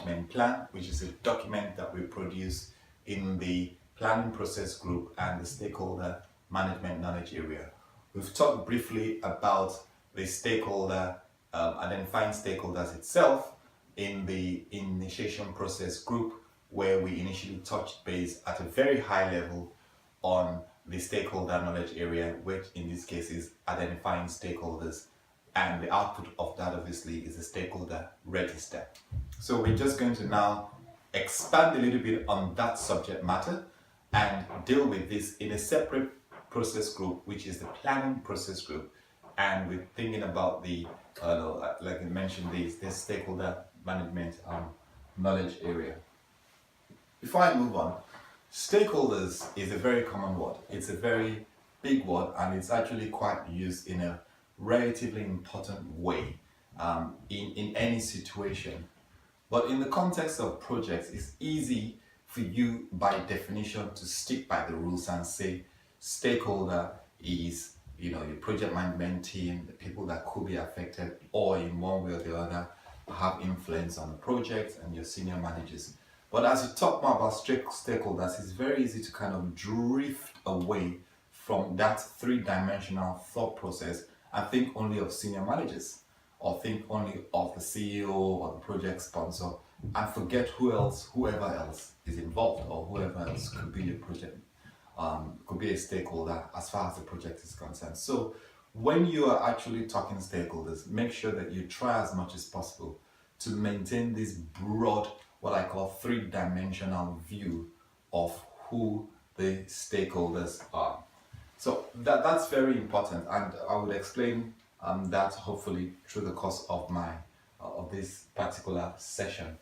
management plan, which is a document that we produce in the planning process group and the stakeholder management knowledge area. We've talked briefly about the stakeholder, identifying stakeholders itself in the initiation process group, where we initially touched base at a very high level on the stakeholder knowledge area, which in this case is identifying stakeholders, and the output of that obviously is the stakeholder register. So we're just going to now expand a little bit on that subject matter and deal with this in a separate process group, which is the planning process group. And we're thinking about the, like I mentioned, this stakeholder management knowledge area. Before I move on, stakeholders is a very common word. It's a very big word, and it's actually quite used in a relatively important way in any situation. But in the context of projects, it's easy for you by definition to stick by the rules and say stakeholder is, your project management team, the people that could be affected or in one way or the other have influence on the project, and your senior managers. But as you talk more about stakeholders, it's very easy to kind of drift away from that three-dimensional thought process and think only of senior managers, or think only of the CEO or the project sponsor, and forget whoever else is involved, or whoever else could be a project, could be a stakeholder as far as the project is concerned. So when you are actually talking stakeholders, make sure that you try as much as possible to maintain this broad, what I call three-dimensional view of who the stakeholders are. So that's very important, and I would explain that hopefully through the course of of this particular session.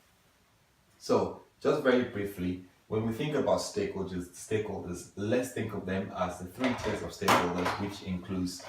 So just very briefly, when we think about stakeholders, let's think of them as the three tiers of stakeholders, which includes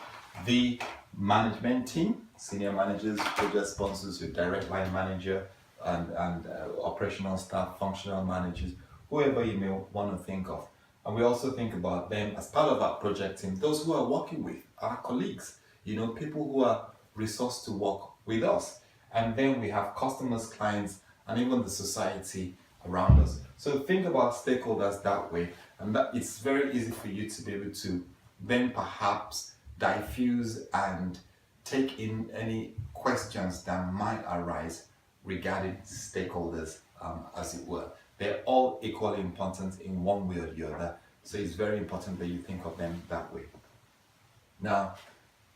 the management team, senior managers, project sponsors, your direct line manager, and operational staff, functional managers, whoever you may want to think of. And we also think about them as part of our project team, those who are working with, our colleagues, people who are resourced to work with us. And then we have customers, clients, and even the society around us. So think about stakeholders that way, and that it's very easy for you to be able to then perhaps diffuse and take in any questions that might arise regarding stakeholders, as it were. They're all equally important in one way or the other, so it's very important that you think of them that way. Now,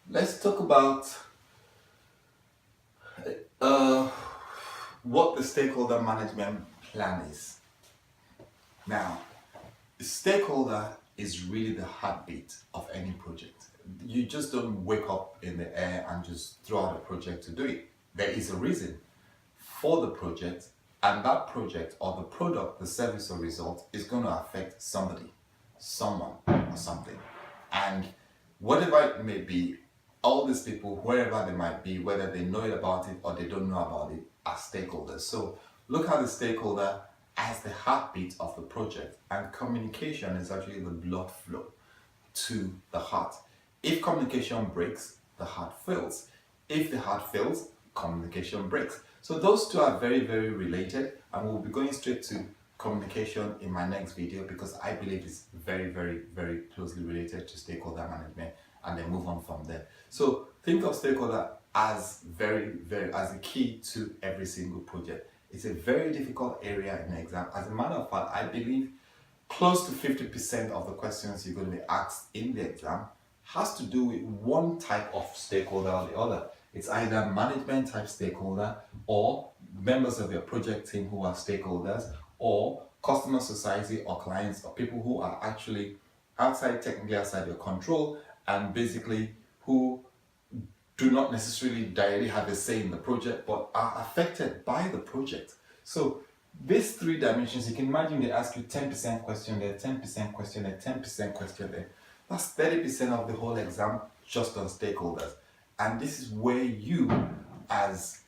let's talk about what the stakeholder management plan is. Now, the stakeholder is really the heartbeat of any project. You just don't wake up in the air and just throw out a project to do it. There is a reason for the project, and that project or the product, the service or result is going to affect somebody, someone, or something. And whatever it may be, all these people, wherever they might be, whether they know about it or they don't know about it, are stakeholders. So look at the stakeholder as the heartbeat of the project, and communication is actually the blood flow to the heart. If communication breaks, the heart fails. If the heart fails, communication breaks. So those two are very, very related, and we'll be going straight to communication in my next video, because I believe it's very, very, very closely related to stakeholder management, and then move on from there. So think of stakeholder as as a key to every single project. It's a very difficult area in the exam. As a matter of fact, I believe close to 50% of the questions you're going to be asked in the exam has to do with one type of stakeholder or the other. It's either management type stakeholder, or members of your project team who are stakeholders, or customer, society, or clients, or people who are actually technically outside your control, and basically who do not necessarily directly have a say in the project, but are affected by the project. So these three dimensions, you can imagine they ask you 10% question there, 10% question there, 10% question there. That's 30% of the whole exam just on stakeholders. And this is where you, as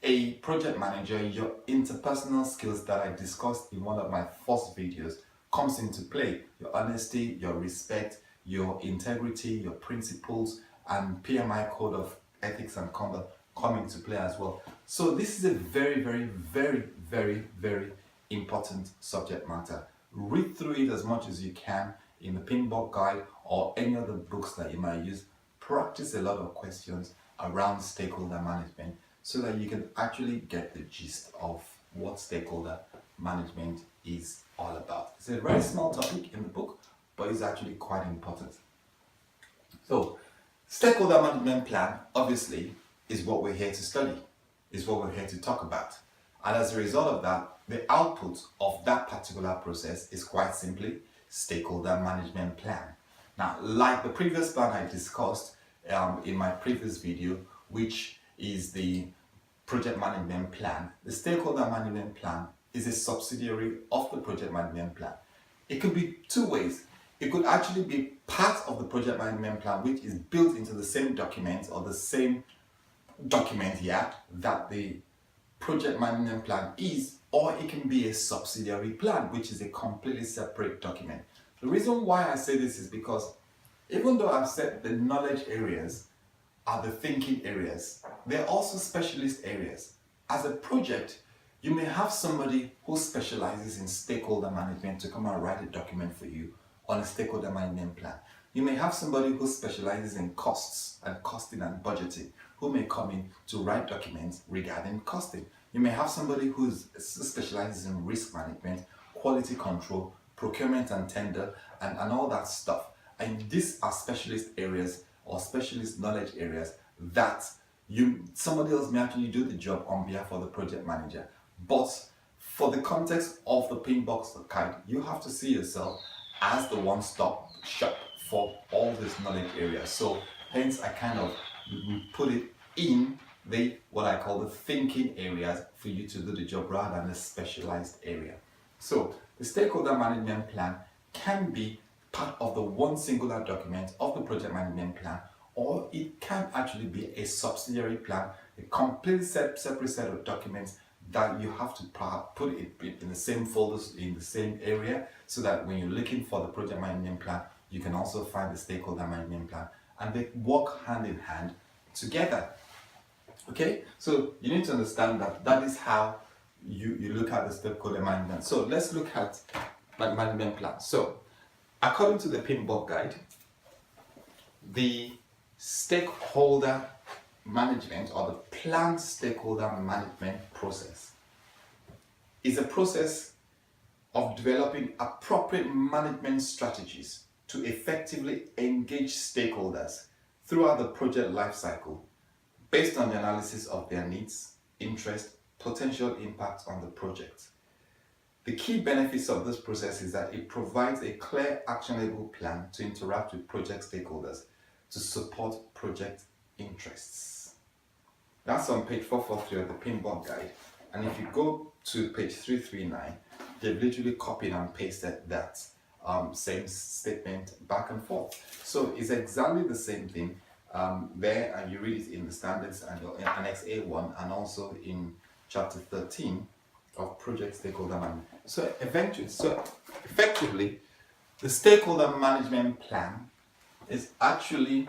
a project manager, your interpersonal skills that I discussed in one of my first videos comes into play. Your honesty, your respect, your integrity, your principles, and PMI code of ethics and conduct come into play as well. So this is a very, very, very, very, very important subject matter. Read through it as much as you can in the Pinboard Guide or any other books that you might use. Practice a lot of questions around stakeholder management so that you can actually get the gist of what stakeholder management is all about. It's a very small topic in the book, but it's actually quite important. So, stakeholder management plan, obviously, is what we're here to study, is what we're here to talk about. And as a result of that, the output of that particular process is quite simply stakeholder management plan. Now, like the previous plan I discussed in my previous video, which is the project management plan, the stakeholder management plan is a subsidiary of the project management plan. It could be two ways. It could actually be part of the project management plan, which is built into the same document or the same document here that the project management plan is, or it can be a subsidiary plan, which is a completely separate document. The reason why I say this is because even though I've said the knowledge areas are the thinking areas, they're also specialist areas. As a project, you may have somebody who specializes in stakeholder management to come and write a document for you on a stakeholder management plan. You may have somebody who specializes in costs and costing and budgeting, who may come in to write documents regarding costing. You may have somebody who specializes in risk management, quality control, procurement and tender, and all that stuff. And these are specialist areas or specialist knowledge areas that somebody else may actually do the job on behalf of the project manager. But for the context of the Pinboard Guide, you have to see yourself as the one-stop shop for all these knowledge areas. So hence I kind of put it in what I call the thinking areas for you to do the job rather than a specialized area. So the stakeholder management plan can be part of the one singular document of the project management plan, or it can actually be a subsidiary plan, a completely separate set of documents that you have to put it in the same folders in the same area, so that when you're looking for the project management plan, you can also find the stakeholder management plan, and they work hand in hand together. Okay, so you need to understand that is how you look at the stakeholder management. So let's look at management plan. So according to the Pinboard Guide, the stakeholder management or the planned stakeholder management process is a process of developing appropriate management strategies to effectively engage stakeholders throughout the project lifecycle based on the analysis of their needs, interests, potential impact on the project. The key benefits of this process is that it provides a clear, actionable plan to interact with project stakeholders to support project interests. That's on page 443 of the Pinboard Guide. And if you go to page 339, they've literally copied and pasted that same statement back and forth. So it's exactly the same thing there, and you read it in the standards and in Annex A1 and also in chapter 13 of project stakeholder management. So effectively, the stakeholder management plan is actually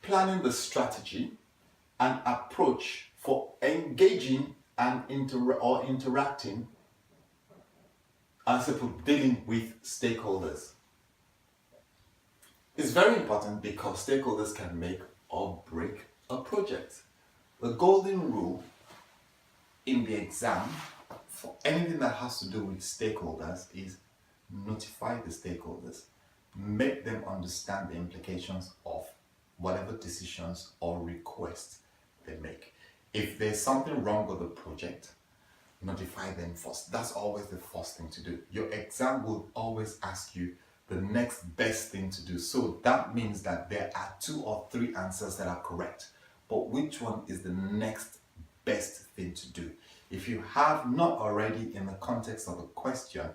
planning the strategy and approach for engaging and interacting as dealing with stakeholders. It's very important because stakeholders can make or break a project. The golden rule in the exam for anything that has to do with stakeholders is notify the stakeholders. Make them understand the implications of whatever decisions or requests they make. If there's something wrong with the project, notify them first. That's always the first thing to do. Your exam will always ask you the next best thing to do. So that means that there are 2 or 3 answers that are correct. But which one is the next best thing to do? If you have not already in the context of a question,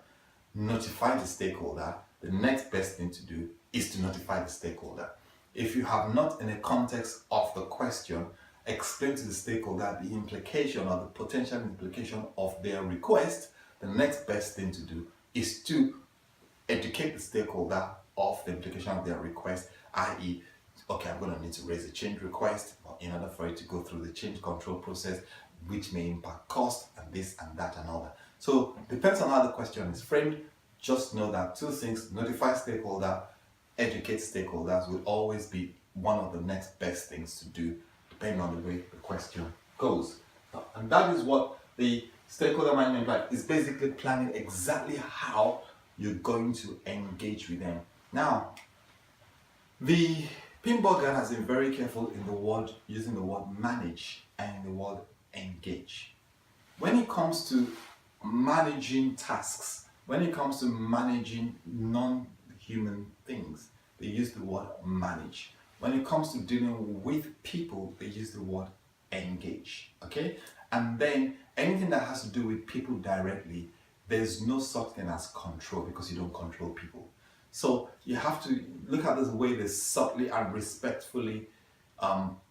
notify the stakeholder, the next best thing to do is to notify the stakeholder. If you have not in the context of the question, explain to the stakeholder the implication or the potential implication of their request, the next best thing to do is to educate the stakeholder of the implication of their request, i.e., okay, I'm going to need to raise a change request in order for it to go through the change control process. which may impact cost and this and that and all that. So depends on how the question is framed. Just know that two things: notify stakeholder, educate stakeholders will always be one of the next best things to do, depending on the way the question goes. And that is what the stakeholder management plan is, basically planning exactly how you're going to engage with them. Now, the pinball guide has been very careful in the word, using the word manage and the word engage. When it comes to managing tasks, when it comes to managing non-human things, they use the word manage. When it comes to dealing with people, they use the word engage. Okay? And then anything that has to do with people directly, there's no such thing as control, because you don't control people. So you have to look at this way they subtly and respectfully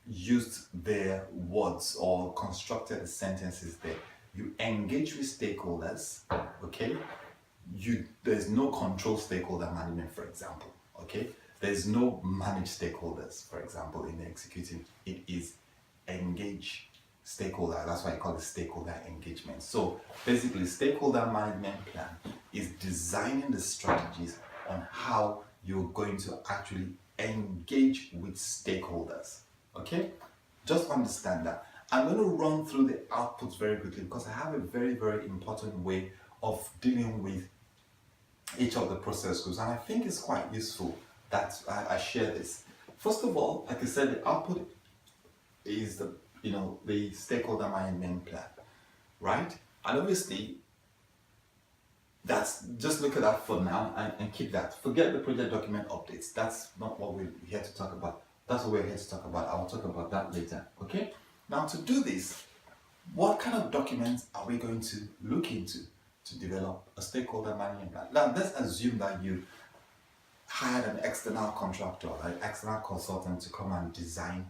used their words or constructed the sentences there. You engage with stakeholders, okay? There's no control stakeholder management, for example, okay? There's no manage stakeholders, for example, in the executive. It is engage stakeholder. That's why I call it stakeholder engagement. So basically, stakeholder management plan is designing the strategies on how you're going to actually engage with stakeholders. Okay? Just understand that. I'm going to run through the outputs very quickly, because I have a very, very important way of dealing with each of the process groups, and I think it's quite useful that I share this. First of all, like I said, the output is the stakeholder management plan, right? And obviously, that's just look at that for now and keep that. Forget the project document updates. That's not what we're here to talk about. That's what we're here to talk about. I'll talk about that later. Okay? Now, to do this, what kind of documents are we going to look into to develop a stakeholder management plan? Now, let's assume that you hired an external contractor, an external consultant to come and design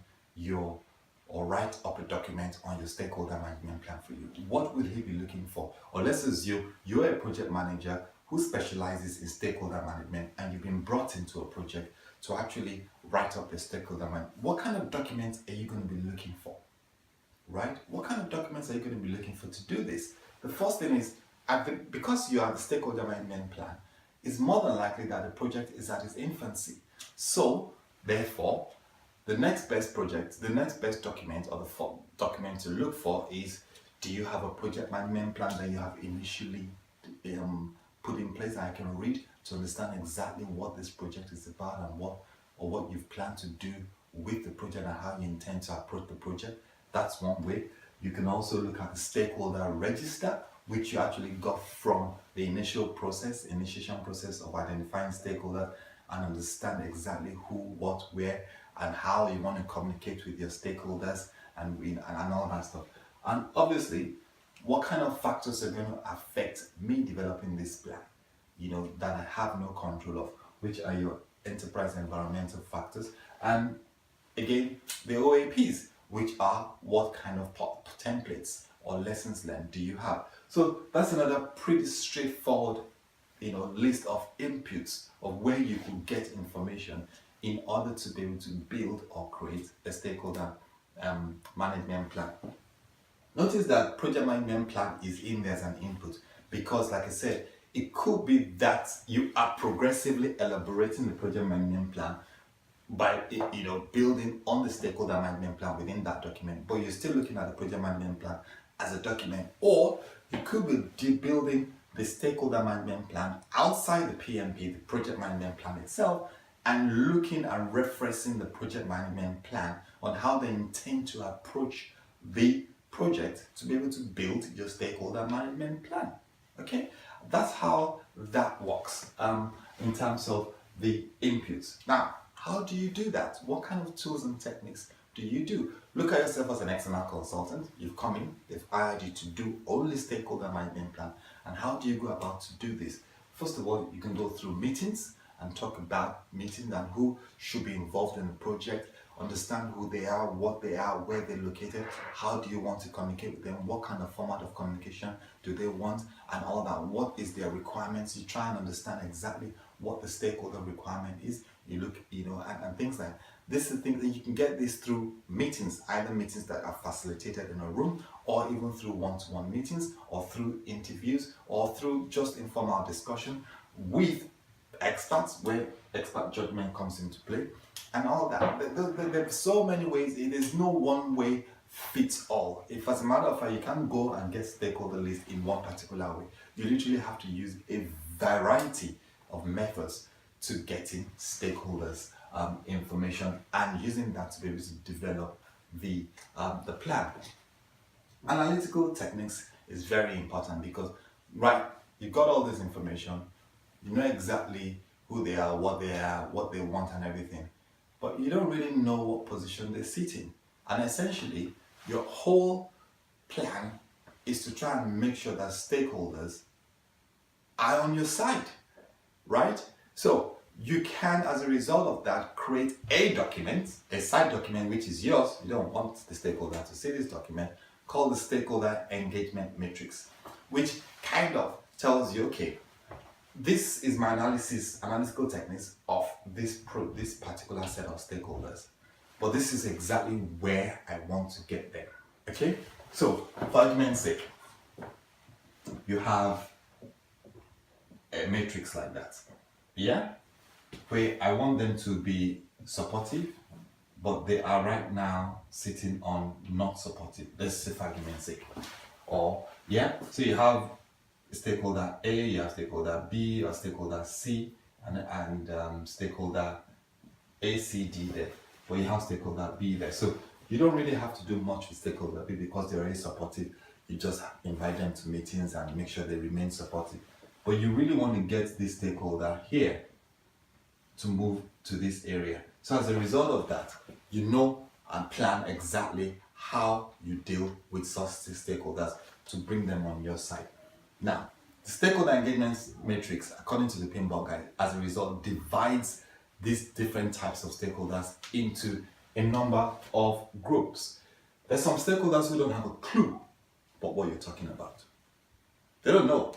or write up a document on your stakeholder management plan for you. What will he be looking for? Or let's assume you're a project manager who specializes in stakeholder management, and you've been brought into a project to actually write up the stakeholder management. What kind of documents are you going to be looking for? Right? What kind of documents are you going to be looking for to do this? The first thing is, because you have the stakeholder management plan, it's more than likely that the project is at its infancy. So, therefore, the next best document, or the document to look for is, do you have a project management plan that you have initially put in place that I can read to understand exactly what this project is about and what you've planned to do with the project and how you intend to approach the project? That's one way. You can also look at the stakeholder register, which you actually got from the initiation process of identifying stakeholders, and understand exactly who, what, where, and how you want to communicate with your stakeholders and all that stuff. And obviously, what kind of factors are going to affect me developing this plan, that I have no control of, which are your enterprise environmental factors. And again, the OAPs, which are what kind of templates or lessons learned do you have. So that's another pretty straightforward list of inputs of where you could get information in order to be able to build or create a stakeholder management plan. Notice that project management plan is in there as an input, because like I said, it could be that you are progressively elaborating the project management plan by building on the stakeholder management plan within that document, but you're still looking at the project management plan as a document. Or you could be building the stakeholder management plan outside the PMP, the project management plan itself, and looking and referencing the project management plan on how they intend to approach the project to be able to build your stakeholder management plan. Okay, that's how that works in terms of the inputs. Now, how do you do that? What kind of tools and techniques do you do? Look at yourself as an external consultant. You've come in, they've hired you to do only stakeholder management plan. And how do you go about to do this? First of all, you can go through meetings and talk about meetings and who should be involved in the project, understand who they are, what they are, where they're located, how do you want to communicate with them, what kind of format of communication do they want, and all that. What is their requirements? You try and understand exactly what the stakeholder requirement is. You look, and things like that. This is the thing that you can get this through meetings, either meetings that are facilitated in a room or even through one-to-one meetings, or through interviews, or through just informal discussion with experts, where expert judgment comes into play, and all that. There's so many ways. It is no one way fits all. If, as a matter of fact, you can't go and get stakeholder list in one particular way. You literally have to use a variety of methods to getting stakeholders information, and using that to be able to develop the plan. Analytical techniques is very important because, right, you've got all this information, you know exactly who they are, what they want and everything, but you don't really know what position they sit in. And essentially, your whole plan is to try and make sure that stakeholders are on your side, right? So you can, as a result of that, create a document, a side document, which is yours. You don't want the stakeholder to see this document, called the Stakeholder Engagement Matrix, which kind of tells you, okay, this is my analytical techniques of this particular set of stakeholders, but this is exactly where I want to get them. Okay, so for argument's sake, you have a matrix like that, yeah, where I want them to be supportive, but they are right now sitting on not supportive. Let's say for argument's sake, or yeah, so you have stakeholder A, you have stakeholder B, or stakeholder C, and stakeholder A, C, D there, but you have stakeholder B there. So you don't really have to do much with stakeholder B because they're already supportive. You just invite them to meetings and make sure they remain supportive. But you really want to get this stakeholder here to move to this area. So as a result of that, you know and plan exactly how you deal with such stakeholders to bring them on your side. Now, the stakeholder engagement matrix, according to the pinball guide, as a result, divides these different types of stakeholders into a number of groups. There's some stakeholders who don't have a clue about what you're talking about. They don't know.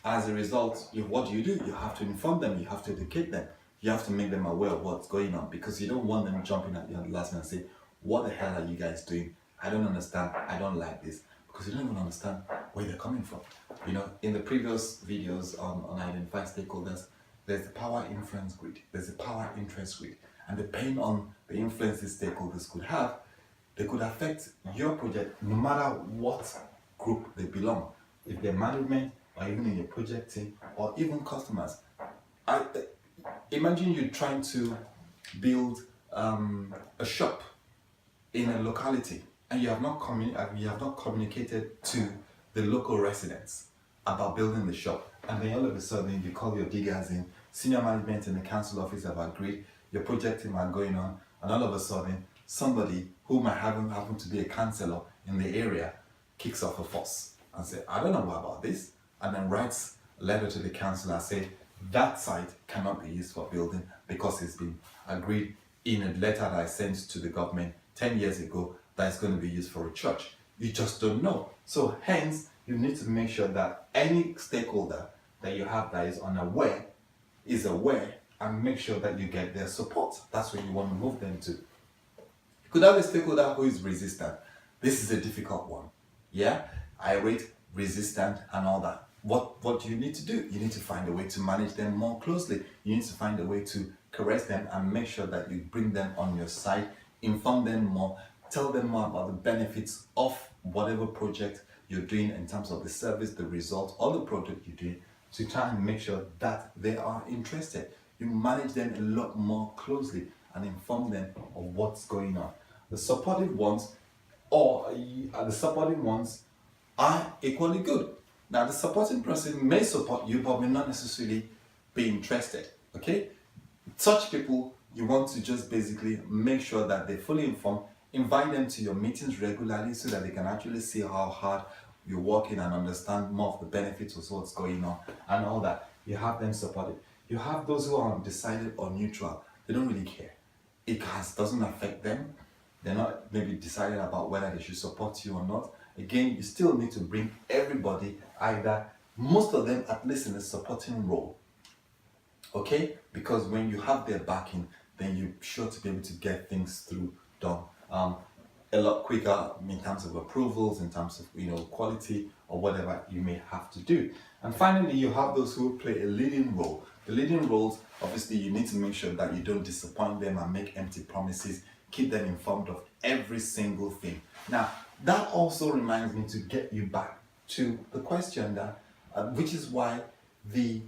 As a result, what do? You have to inform them, you have to educate them, you have to make them aware of what's going on, because you don't want them jumping at you at the last minute and say, what the hell are you guys doing? I don't understand, I don't like this, because you don't even understand where they're coming from. You know, in the previous videos on identifying stakeholders, there's the power influence grid, there's the power interest grid, and depending on the influence these stakeholders could have, they could affect your project no matter what group they belong. If they're management, or even in your project team, or even customers. Imagine you trying to build a shop in a locality, and you have not communicated to the local residents about building the shop, and then all of a sudden you call your diggers in, senior management in the council office have agreed, your project team are going on, and all of a sudden somebody who might happen to be a councillor in the area kicks off a fuss and say, I don't know what about this, and then writes a letter to the council and say that site cannot be used for building because it's been agreed in a letter that I sent to the government 10 years ago that it's going to be used for a church. You just don't know. So hence, you need to make sure that any stakeholder that you have that is unaware is aware, and make sure that you get their support. That's where you want to move them to. You could have a stakeholder who is resistant. This is a difficult one. Yeah, irate, resistant, and all that. What do you need to do? You need to find a way to manage them more closely. You need to find a way to caress them and make sure that you bring them on your side, inform them more, tell them more about the benefits of whatever project you're doing in terms of the service, the result, or the product you're doing, to try and make sure that they are interested. You manage them a lot more closely and inform them of what's going on. The supportive ones are equally good. Now, the supporting person may support you, but may not necessarily be interested. Okay? Such people, you want to just basically make sure that they're fully informed, invite them to your meetings regularly so that they can actually see how hard you're working and understand more of the benefits of what's going on and all that. You have them supported. You have those who are undecided or neutral. They don't really care. It doesn't affect them. They're not maybe decided about whether they should support you or not. Again, you still need to bring everybody, either most of them at least in a supporting role. Okay? Because when you have their backing, then you're sure to be able to get things done. a lot quicker in terms of approvals, in terms of quality or whatever you may have to do. And finally, you have those who play a leading role. The leading roles, obviously, you need to make sure that you don't disappoint them and make empty promises. Keep them informed of every single thing. Now, that also reminds me to get you back to the question that, which is why the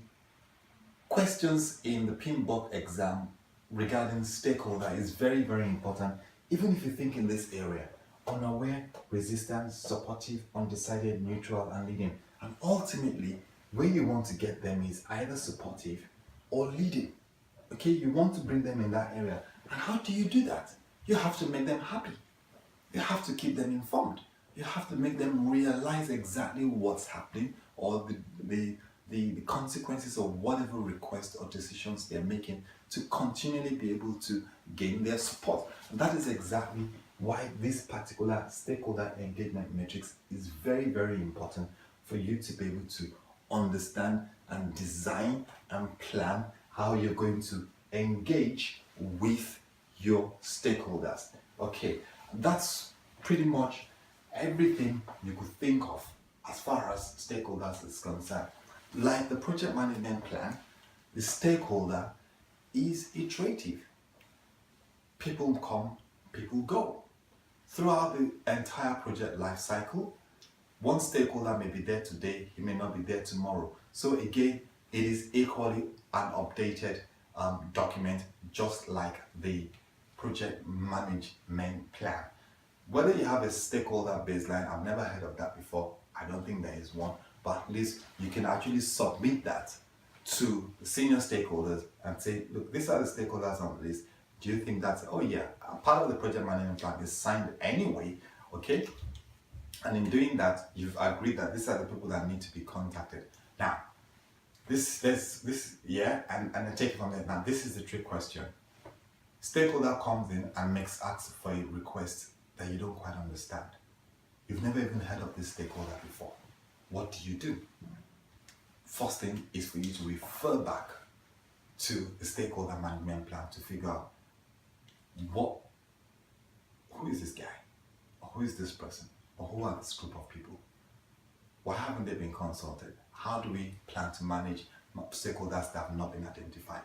questions in the PMP exam regarding stakeholder is very, very important. Even if you think in this area, unaware, resistant, supportive, undecided, neutral, and leading. And ultimately, where you want to get them is either supportive or leading. Okay, you want to bring them in that area. And how do you do that? You have to make them happy. You have to keep them informed. You have to make them realize exactly what's happening or the consequences of whatever request or decisions they're making to continually be able to gain their support. And that is exactly why this particular stakeholder engagement matrix is very, very important for you to be able to understand and design and plan how you're going to engage with your stakeholders. Okay, that's pretty much everything you could think of as far as stakeholders is concerned. Like the project management plan, the stakeholder is iterative. People come, people go. Throughout the entire project life cycle, one stakeholder may be there today, he may not be there tomorrow. So again, it is equally an updated document, just like the project management plan. Whether you have a stakeholder baseline, I've never heard of that before. I don't think there is one, but at least you can actually submit that to the senior stakeholders and say, look, these are the stakeholders on the list. Do you think that's, oh yeah, part of the project management plan is signed anyway, okay? And in doing that, you've agreed that these are the people that need to be contacted. Now, yeah, and I take it from there. Now, this is the trick question. Stakeholder comes in and asks for a request that you don't quite understand. You've never even heard of this stakeholder before. What do? First thing is for you to refer back to the stakeholder management plan to figure out who is this guy, or who is this person, or who are this group of people? Why haven't they been consulted? How do we plan to manage stakeholders that have not been identified?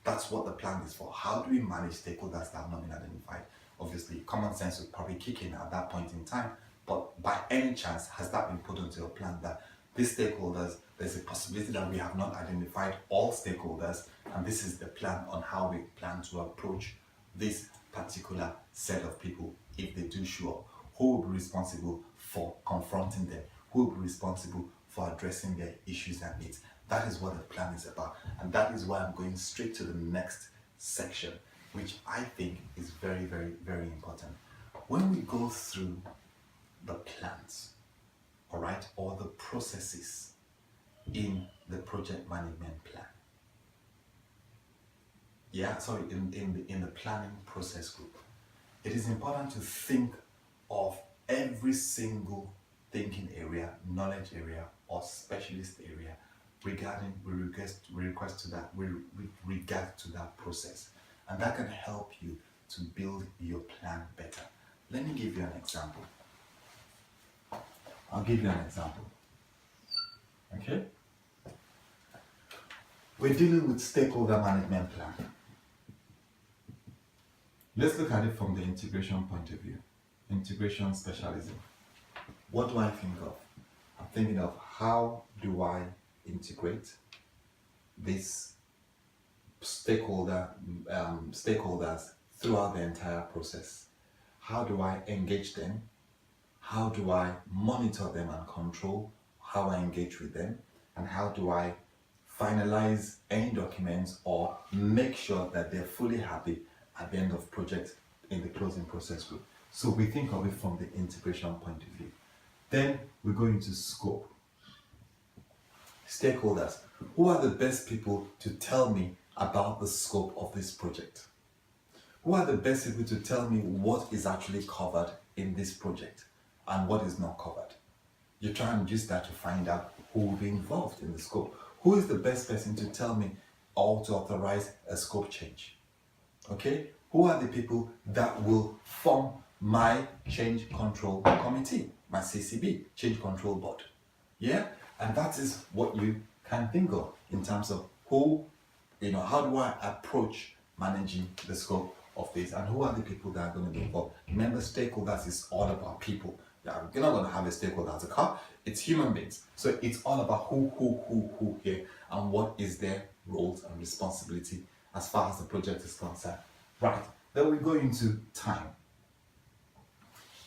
That's what the plan is for. How do we manage stakeholders that have not been identified? Obviously, common sense would probably kick in at that point in time, but by any chance, has that been put into a plan that these stakeholders, there's a possibility that we have not identified all stakeholders, and this is the plan on how we plan to approach this particular set of people if they do show up. Who will be responsible for confronting them? Who will be responsible for addressing their issues and needs? That is what the plan is about, and that is why I'm going straight to the next section, which I think is very, very, very important. When we go through the plans, all right, or the processes in the project management plan, in the planning process group, it is important to think of every single thinking area, knowledge area, or specialist area regarding with regard to that process, and that can help you to build your plan better. Let me give you an example. I'll give you an example. Okay? We're dealing with stakeholder management plan. Let's look at it from the integration point of view. Integration specialism. What do I think of? I'm thinking of how do I integrate these stakeholders throughout the entire process. How do I engage them? How do I monitor them and control how I engage with them? And how do I finalize any documents or make sure that they're fully happy at the end of project in the closing process group? So we think of it from the integration point of view. Then we go into scope. Stakeholders. Who are the best people to tell me about the scope of this project? Who are the best people to tell me what is actually covered in this project and what is not covered? You try and use that to find out who will be involved in the scope. Who is the best person to tell me or to authorize a scope change? Okay? Who are the people that will form my change control committee, my CCB, change control board. Yeah, and that is what you can think of in terms of who, how do I approach managing the scope of this, and who are the people that are going to be involved. Remember, stakeholders is all about people. Yeah, you're not going to have a stakeholder as a car. It's human beings. So it's all about who here, and what is their roles and responsibility as far as the project is concerned. Right, then we go into time.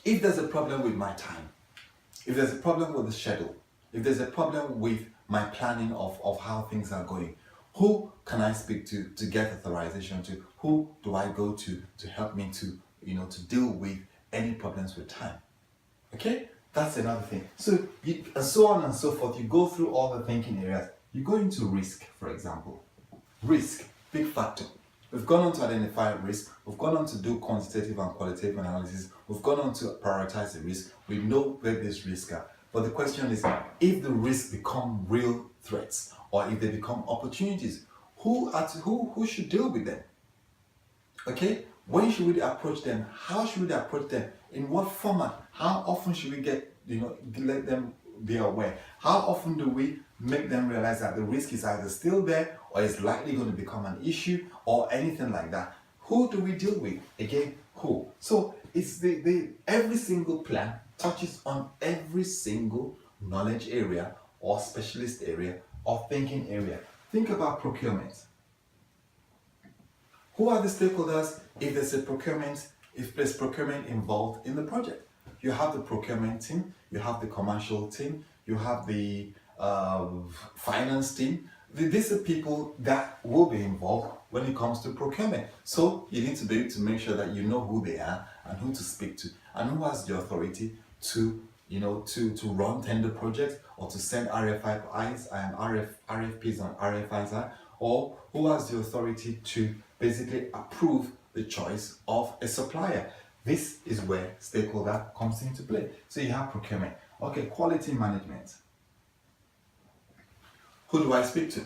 If there's a problem with my time, if there's a problem with the schedule, if there's a problem with my planning of how things are going, who can I speak to get authorization to? Who do I go to help me to deal with any problems with time? Okay, that's another thing. So and so on and so forth. You go through all the thinking areas. You go into risk, for example. Risk, big factor. We've gone on to identify risk. We've gone on to do quantitative and qualitative analysis. We've gone on to prioritize the risk. We know where these risks are. But the question is, if the risks become real threats or if they become opportunities, who should deal with them? Okay, when should we approach them? How should we approach them? In what format? How often should we let them be aware? How often do we make them realize that the risk is either still there or is likely going to become an issue or anything like that? Who do we deal with? Again, who? So it's every single plan touches on every single knowledge area or specialist area or thinking area. Think about procurement. Who are the stakeholders if there's procurement involved in the project? You have the procurement team, you have the commercial team, you have the finance team. These are people that will be involved when it comes to procurement. So you need to be able to make sure that you know who they are and who to speak to and who has the authority to run tender projects or to send RFIs and RFPs and RFIs, or who has the authority to basically approve the choice of a supplier. This is where stakeholder comes into play. So you have procurement. Okay, quality management. Who do I speak to?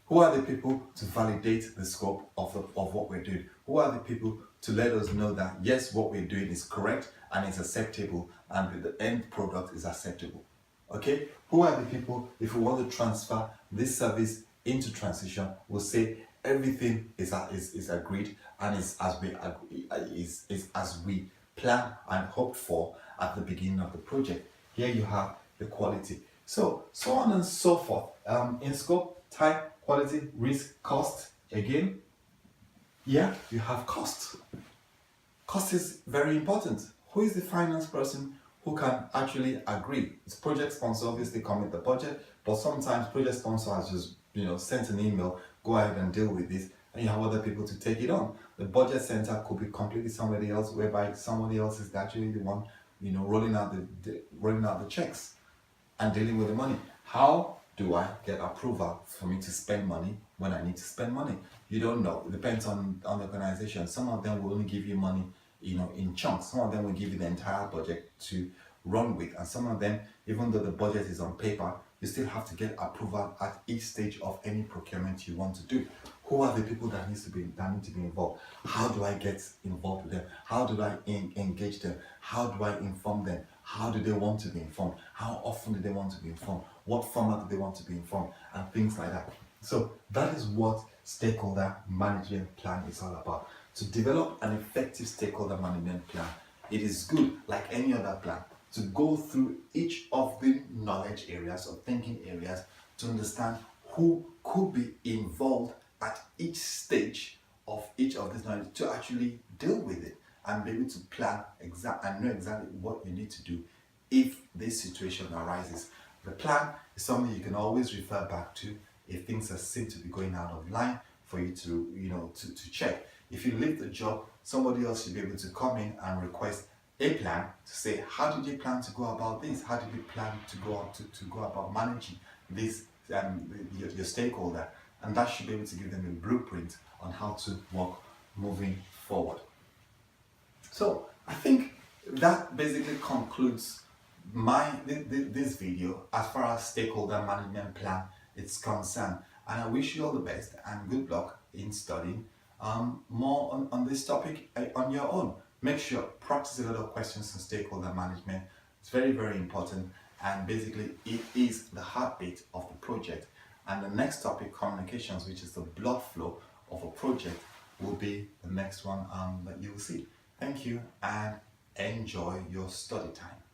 Who are the people to validate the scope of what we're doing? Who are the people to let us know that yes, what we're doing is correct and is acceptable and the end product is acceptable? Okay, who are the people, if we want to transfer this service into transition, we'll say everything is agreed and is as we plan and hoped for at the beginning of the project. Here you have the quality. So on and so forth. In scope, type, quality, risk, cost. Again, yeah, you have cost. Cost is very important. Who is the finance person who can actually agree? It's project sponsor, obviously commit the budget, but sometimes project sponsor has just sent an email, go ahead and deal with this, and you have other people to take it on. The budget center could be completely somebody else, whereby somebody else is actually the one rolling out the checks and dealing with the money. How do I get approval for me to spend money when I need to spend money? You don't know. It depends on the organization. Some of them will only give you money in chunks. Some of them will give you the entire budget to run with, and some of them, even though the budget is on paper, you still have to get approval at each stage of any procurement you want to do. Who are the people that need to be involved? How do I get involved with them? How do I engage them? How do I inform them? How do they want to be informed? How often do they want to be informed? What format do they want to be informed? And things like that. So that is what stakeholder management plan is all about. To develop an effective stakeholder management plan, it is good, like any other plan, to go through each of the knowledge areas or thinking areas to understand who could be involved at each stage of each of these knowledge to actually deal with it and be able to plan and know exactly what you need to do if this situation arises. The plan is something you can always refer back to if things seem to be going out of line for you to to check. If you leave the job, somebody else should be able to come in and request a plan to say, how did you plan to go about this? How did you plan to go about managing this your stakeholder? And that should be able to give them a blueprint on how to work moving forward. So I think that basically concludes this video as far as stakeholder management plan is concerned. And I wish you all the best and good luck in studying more on this topic on your own. Make sure practice a lot of questions on stakeholder management. It's very, very important, and basically it is the heartbeat of the project. And the next topic, communications, which is the blood flow of a project, will be the next one that you will see. Thank you and enjoy your study time.